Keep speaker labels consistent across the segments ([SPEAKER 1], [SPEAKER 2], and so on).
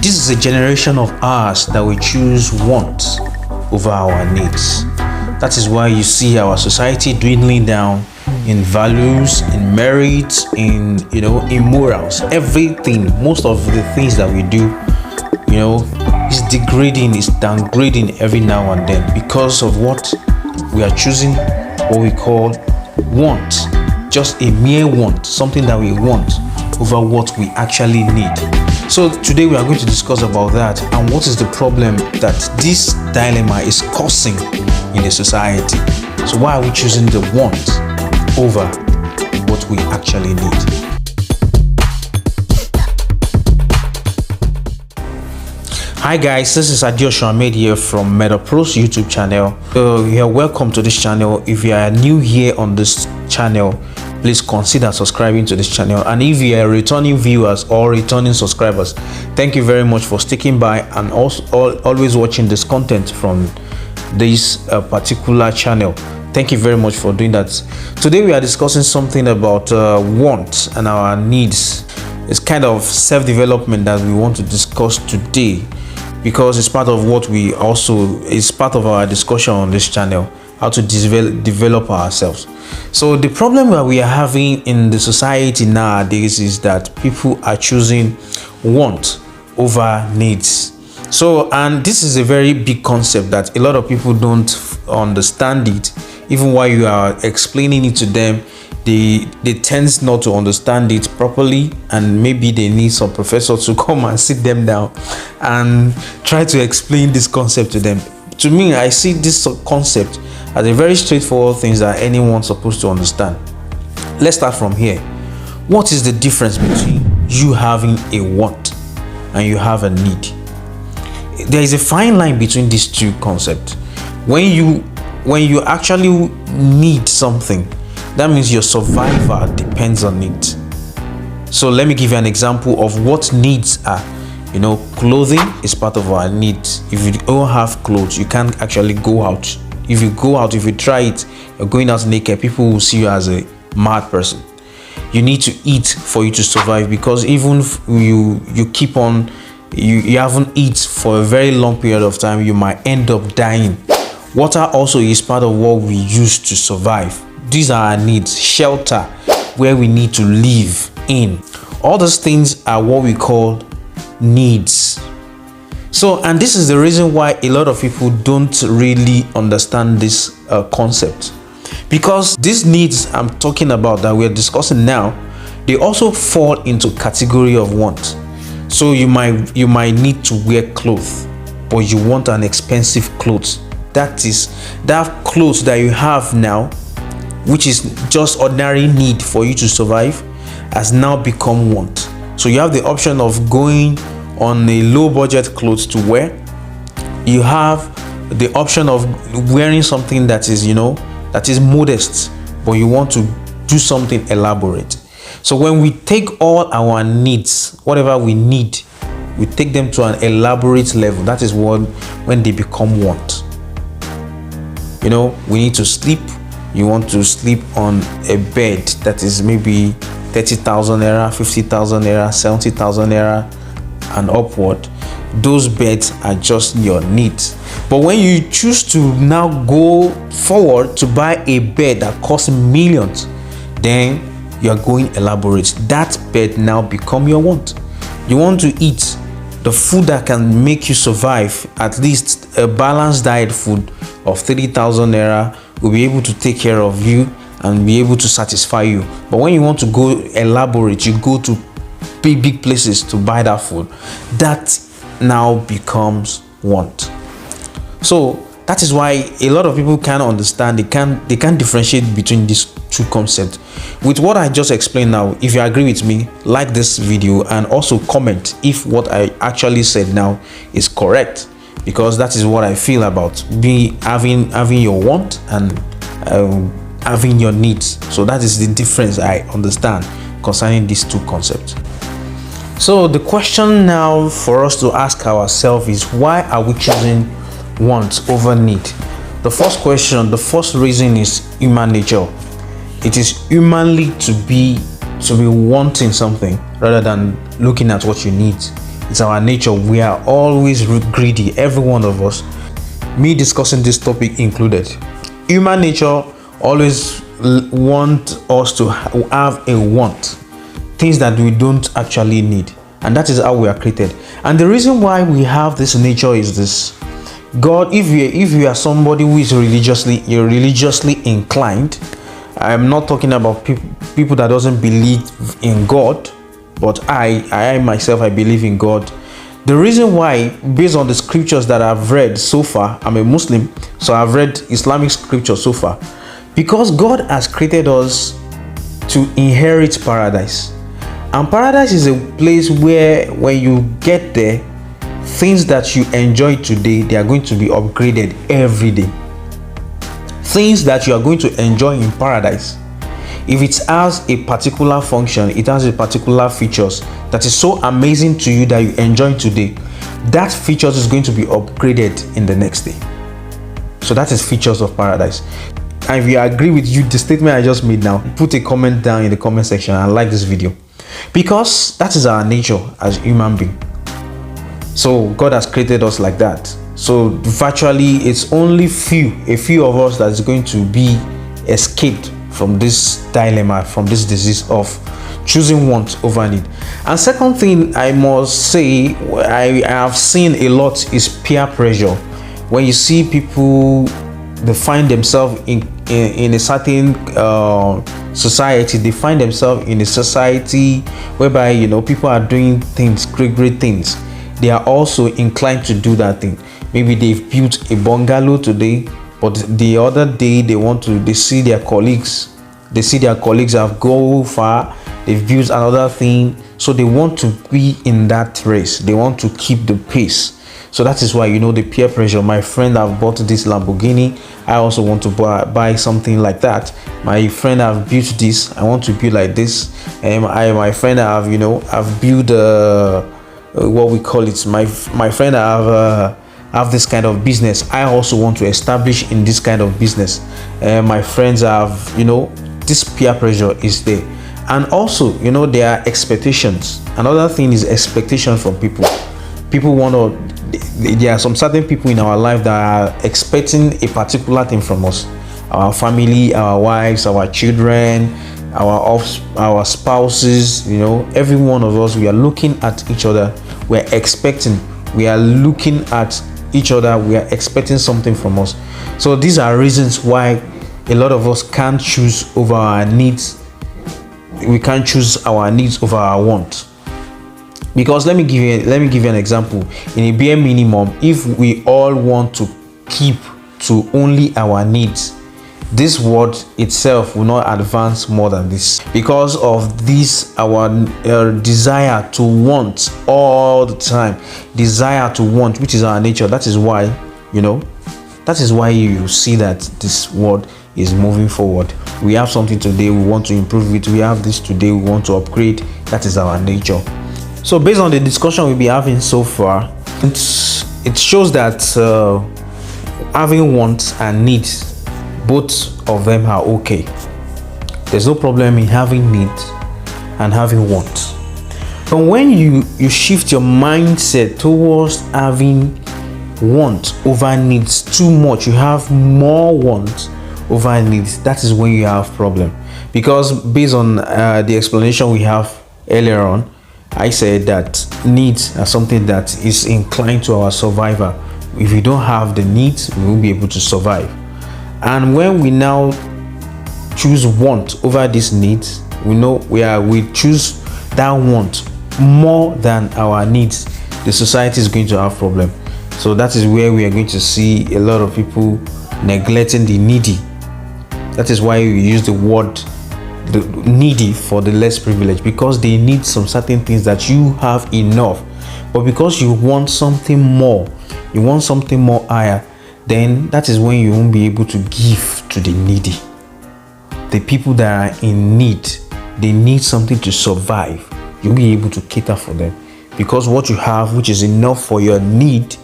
[SPEAKER 1] This is a generation of ours that we choose wants over our needs. That is why you see our society dwindling down in values, in merit, in morals. Everything, most of the things that we do, is degrading, is downgrading every now and then because of what we are choosing, what we call want. Just a mere want, something that we want over what we actually need. So today we are going to discuss about that and what is the problem that this dilemma is causing in the society. So why are we choosing the want over what we actually need? Hi guys, this is Adeosun Hammed here from MedalProse YouTube channel. You are welcome to this channel. If you are new here on this channel, please consider subscribing to this channel. And if you are returning viewers or returning subscribers, thank you very much for sticking by and also always watching this content from this particular channel. Thank you very much for doing that. Today we are discussing something about wants and our needs. It's kind of self-development that we want to discuss today, because it's part of what it's part of our discussion on this channel, how to develop ourselves. So the problem that we are having in the society nowadays is that people are choosing want over needs. So, and this is a very big concept that a lot of people don't understand it. Even while you are explaining it to them, they tend not to understand it properly, and maybe they need some professor to come and sit them down and try to explain this concept to them. To me, I see this concept as a very straightforward thing that anyone's supposed to understand. Let's start from here. What is the difference between you having a want and you have a need? There is a fine line between these two concepts. When you actually need something, that means your survival depends on it. So let me give you an example of what needs are. Clothing is part of our needs. If you don't have clothes, you can't actually go out. If you go out, if you try it, you're going out naked, people will see you as a mad person. You need to eat for you to survive, because even if you keep on, you haven't eaten for a very long period of time, you might end up dying. Water also is part of what we use to survive. These are our needs. Shelter, where we need to live in. All those things are what we call needs. So, and this is the reason why a lot of people don't really understand this concept, because these needs I'm talking about that we're discussing now, they also fall into category of want. So you might need to wear clothes, but you want an expensive clothes. That is, that clothes that you have now, which is just ordinary need for you to survive, has now become want. So you have the option of going on a low budget clothes to wear. You have the option of wearing something that is modest, but you want to do something elaborate. So when we take all our needs, whatever we need, we take them to an elaborate level. That is when they become want. We need to sleep. You want to sleep on a bed that is maybe 30,000 naira, 50,000 naira, 70,000 naira and upward. Those beds are just your needs. But when you choose to now go forward to buy a bed that costs millions, then you are going elaborate. That bed now become your want. You want to eat the food that can make you survive. At least a balanced diet food of 30,000 naira will be able to take care of you and be able to satisfy you. But when you want to go elaborate, you go to big places to buy that food. That now becomes want. So that is why a lot of people can't understand. They can't differentiate between these two concepts. With what I just explained now, if you agree with me, like this video and also comment if what I actually said now is correct, because that is what I feel about having your want and having your needs. So that is the difference I understand concerning these two concepts. So the question now for us to ask ourselves is, why are we choosing want over need? The first reason is human nature. It is humanly to be wanting something rather than looking at what you need. It's our nature. We are always greedy, every one of us. Me discussing this topic included. Human nature always want us to have a want, things that we don't actually need, and that is how we are created. And the reason why we have this nature is this: God, if you are somebody who is religiously inclined, I'm not talking about people that doesn't believe in God, but I myself, I believe in God. The reason why, based on the scriptures that I've read so far, I'm a Muslim, so I've read Islamic scriptures so far, because God has created us to inherit paradise. And paradise is a place where when you get there, things that you enjoy today, they are going to be upgraded every day. Things that you are going to enjoy in paradise, if it has a particular function, it has a particular features that is so amazing to you that you enjoy today, that features is going to be upgraded in the next day. So that is features of paradise. And if you agree with the statement I just made now, put a comment down in the comment section and like this video, because that is our nature as human being. So God has created us like that. So virtually it's only a few of us that is going to be escaped from this dilemma, from this disease of choosing want over need. And second thing I must say, I have seen a lot, is peer pressure. When you see people, they find themselves in a certain society, they find themselves in a society whereby, you know, people are doing things, great things. They are also inclined to do that thing. Maybe they've built a bungalow today, but the other day they see their colleagues have gone far, they've built another thing, so they want to be in that race, they want to keep the pace. So that is why, you know, the peer pressure. My friend have bought this Lamborghini, I also want to buy something like that. My friend have built this, I want to build like this. And my friend have, you know, I've built what we call it, my friend have this kind of business, I also want to establish in this kind of business. My friends have, you know, this peer pressure is there. And also, you know, there are expectations. Another thing is expectation from people. People want to, there are some certain people in our life that are expecting a particular thing from us. Our family, our wives, our children, our spouses, you know, every one of us, we are looking at each other, we're expecting, we are looking at each other, we are expecting something from us. So these are reasons why a lot of us can't choose over our needs. We can't choose our needs over our wants. Because let me give you an example. In a bare minimum, if we all want to keep to only our needs, this world itself will not advance more than this. Because of this, our desire to want all the time, desire to want, which is our nature. That is why, you know, that is why you see that this world is moving forward. We have something today, we want to improve it. We have this today, we want to upgrade. That is our nature. So based on the discussion we'll be having so far, it shows that having wants and needs, both of them are okay. There's no problem in having needs and having wants. But when you shift your mindset towards having want over needs too much, you have more wants over needs, that is when you have problem. Because based on the explanation we have earlier on, I said that needs are something that is inclined to our survival. If we don't have the needs, we won't be able to survive. And when we now choose want over these needs, we know we choose that want more than our needs, the society is going to have problem. So that is where we are going to see a lot of people neglecting the needy. That is why we use the word the needy for the less privileged, because they need some certain things that you have enough, but because you want something more, you want something more higher, then that is when you won't be able to give to the needy. The people that are in need, they need something to survive. You'll be able to cater for them, because what you have, which is enough for your need,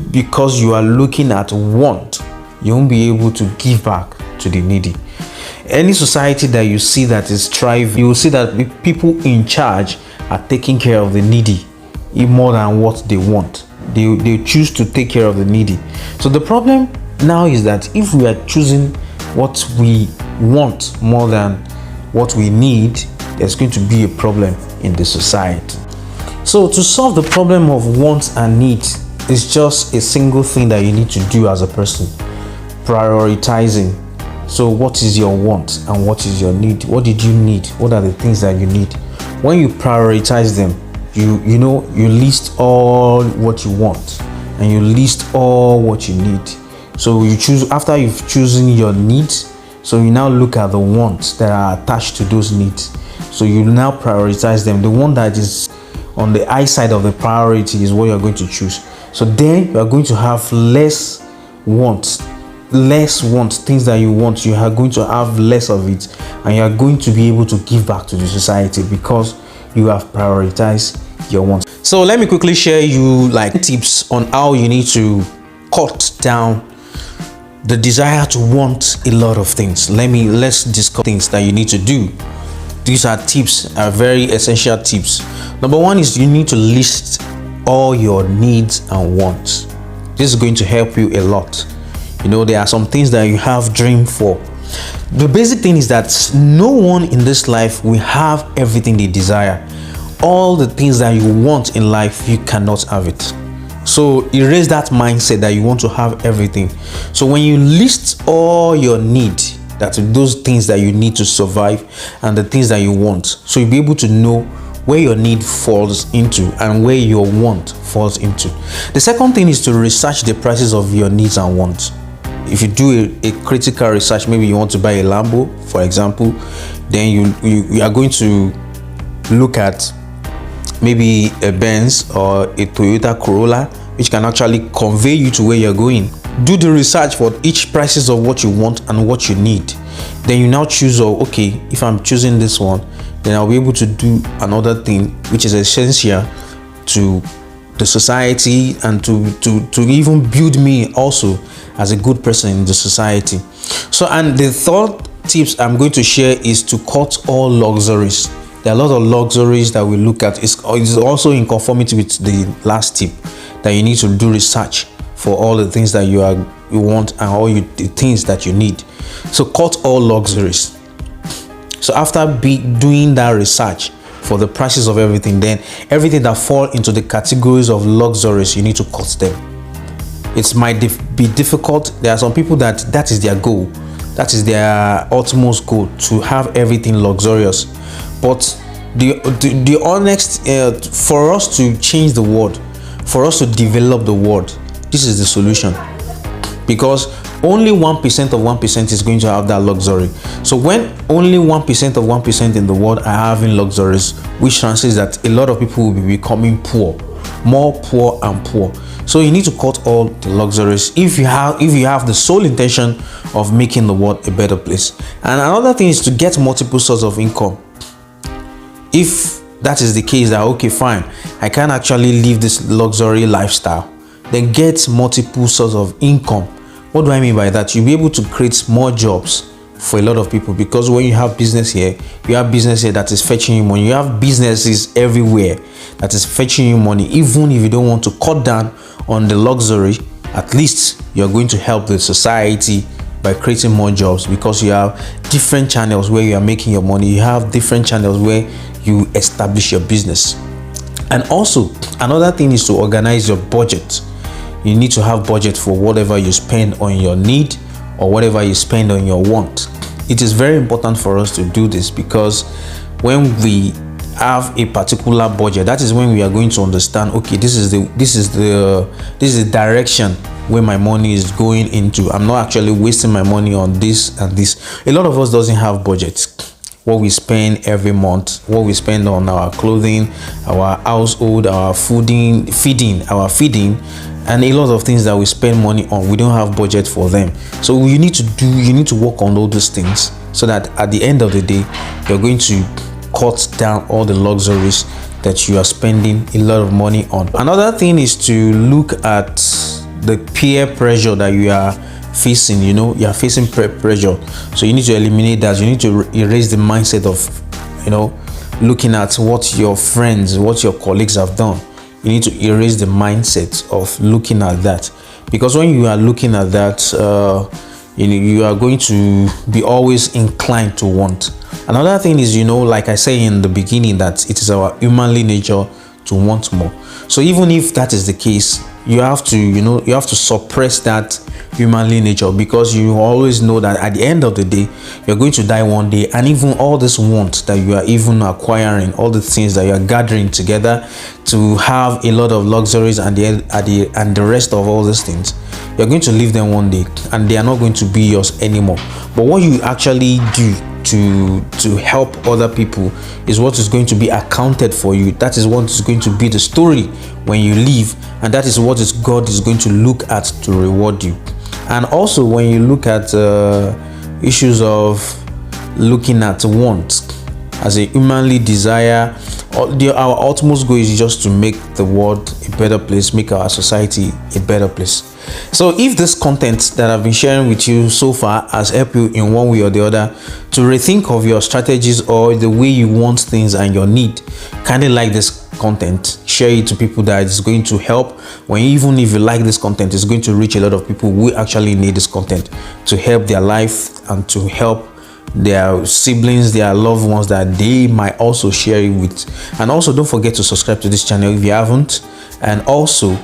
[SPEAKER 1] because you are looking at want, you won't be able to give back to the needy. Any society that you see that is thriving, you will see that the people in charge are taking care of the needy. more than what they want. They choose to take care of the needy. So the problem now is that if we are choosing what we want more than what we need, there's going to be a problem in the society. So to solve the problem of wants and needs, is just a single thing that you need to do as a person: prioritizing. So what is your want and what is your need? What did you need? What are the things that you need? When you prioritize them, you list all what you want and you list all what you need. So you choose, after you've chosen your needs, so you now look at the wants that are attached to those needs. So you now prioritize them. The one that is on the high side of the priority is what you're going to choose. So then you are going to have less wants, things that you want. You are going to have less of it, and you are going to be able to give back to the society because you have prioritized your wants. So let me quickly share you like tips on how you need to cut down the desire to want a lot of things. Let's discuss things that you need to do. These are very essential tips. Number one is you need to list all your needs and wants. This is going to help you a lot. There are some things that you have dreamed for. The basic thing is that no one in this life will have everything they desire. All the things that you want in life, you cannot have it. So erase that mindset that you want to have everything. So when you list all your needs, that's those things that you need to survive and the things that you want, so you'll be able to know where your need falls into and where your want falls into. The second thing is to research the prices of your needs and wants. If you do a critical research, maybe you want to buy a Lambo, for example, then you are going to look at maybe a Benz or a Toyota Corolla, which can actually convey you to where you're going. Do the research for each prices of what you want and what you need. Then you now choose, okay, if I'm choosing this one, then I'll be able to do another thing which is essential to the society and to even build me also as a good person in the society. So, and the third tips I'm going to share is to cut all luxuries. There are a lot of luxuries that we look at. It's also in conformity with the last tip, that you need to do research for all the things that you want and all the things that you need. So cut all luxuries. So after doing that research for the prices of everything, then everything that fall into the categories of luxuries, you need to cut them. It might be difficult. There are some people that is their goal, that is their utmost goal, to have everything luxurious. But the honest, for us to change the world, for us to develop the world, this is the solution. Because only 1% of 1% is going to have that luxury. So when only 1% of 1% in the world are having luxuries, which translates that a lot of people will be becoming poor, more poor and poor. So you need to cut all the luxuries if you have the sole intention of making the world a better place. And another thing is to get multiple sources of income. If that is the case, that okay, fine, I can actually live this luxury lifestyle, then get multiple sources of income. What do I mean by that? You'll be able to create more jobs for a lot of people, because when you have business here, you have business here that is fetching you money. You have businesses everywhere that is fetching you money. Even if you don't want to cut down on the luxury, at least you're going to help the society by creating more jobs, because you have different channels where you are making your money. You have different channels where you establish your business. And also another thing is to organize your budget. You need to have budget for whatever you spend on your need or whatever you spend on your want. It is very important for us to do this, because when we have a particular budget, that is when we are going to understand, okay, this is the direction where my money is going into. I'm not actually wasting my money on this and this. A lot of us doesn't have budgets. What we spend every month, what we spend on our clothing, our household, our feeding, and a lot of things that we spend money on, we don't have budget for them. So you need to work on all those things, so that at the end of the day, you're going to cut down all the luxuries that you are spending a lot of money on. Another thing is to look at the peer pressure that you are facing. You are facing peer pressure, so you need to eliminate that. You need to erase the mindset of looking at what your friends, what your colleagues have done. you need to erase the mindset of looking at that, because when you are looking at that, you are going to be always inclined to want. Another thing is, like I say in the beginning, that it is our humanly nature to want more. So even if that is the case, you have to suppress that humanly nature, because you always know that at the end of the day, you're going to die one day. And even all this want that you are even acquiring, all the things that you are gathering together to have a lot of luxuries and the rest of all these things, you're going to leave them one day and they are not going to be yours anymore. But what you actually do to help other people is what is going to be accounted for you. That is what is going to be the story when you leave, and that is what God is going to look at to reward you. And also, when you look at issues of looking at want as a humanly desire, our utmost goal is just to make the world a better place, make our society a better place. So if this content that I've been sharing with you so far has helped you in one way or the other to rethink of your strategies or the way you want things and your need, kindly like this content, share it to people that is going to help. Even if you like this content, it's going to reach a lot of people who actually need this content to help their life and to help their siblings, their loved ones that they might also share it with. And also, don't forget to subscribe to this channel if you haven't, and also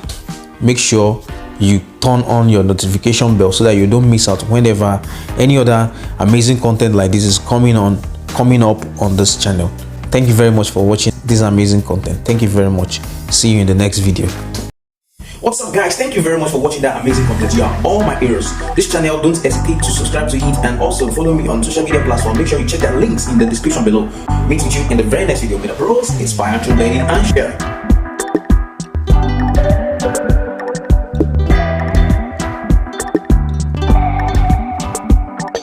[SPEAKER 1] make sure you turn on your notification bell so that you don't miss out whenever any other amazing content like this is coming up on this channel. Thank you very much for watching this amazing content. Thank you very much. See you in the next video. What's up, guys? Thank you very much for watching that amazing content. You are all my heroes. This channel, don't hesitate to subscribe to it, and also follow me on social media platforms. Make sure you check the links in the description below. Meet with you in the very next video. MedalProse, inspire through learning and sharing.